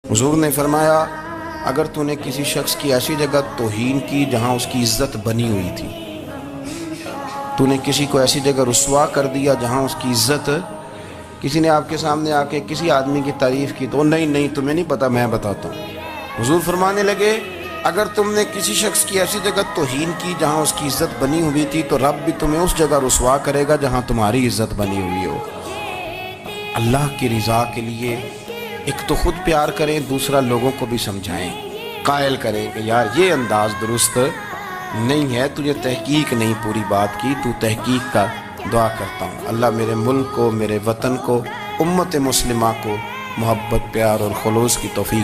हुजूर ने फरमाया, अगर तूने किसी शख्स की ऐसी जगह तौहीन की जहाँ उसकी इज्जत बनी हुई थी, तूने किसी को ऐसी जगह रुस्वा कर दिया जहाँ उसकी इज्जत, किसी ने आपके सामने आके किसी आदमी की तारीफ़ की तो नहीं नहीं तुम्हें नहीं पता, मैं बताता हूँ। हुजूर फरमाने लगे, अगर तुमने किसी शख्स की ऐसी जगह तौहीन की जहाँ उसकी इज्जत बनी हुई थी तो रब भी तुम्हें उस जगह रुस्वा करेगा जहाँ तुम्हारी इज्जत बनी हुई हो। अल्लाह की रज़ा के लिए एक तो खुद प्यार करें, दूसरा लोगों को भी समझाएं, कायल करें कि यार ये अंदाज़ दुरुस्त नहीं है, तुझे तहकीक नहीं पूरी बात की, तू तहकीक का। दुआ करता हूँ अल्लाह मेरे मुल्क को, मेरे वतन को, उम्मत मुस्लिमा को मोहब्बत, प्यार और खुलूस की तौफीक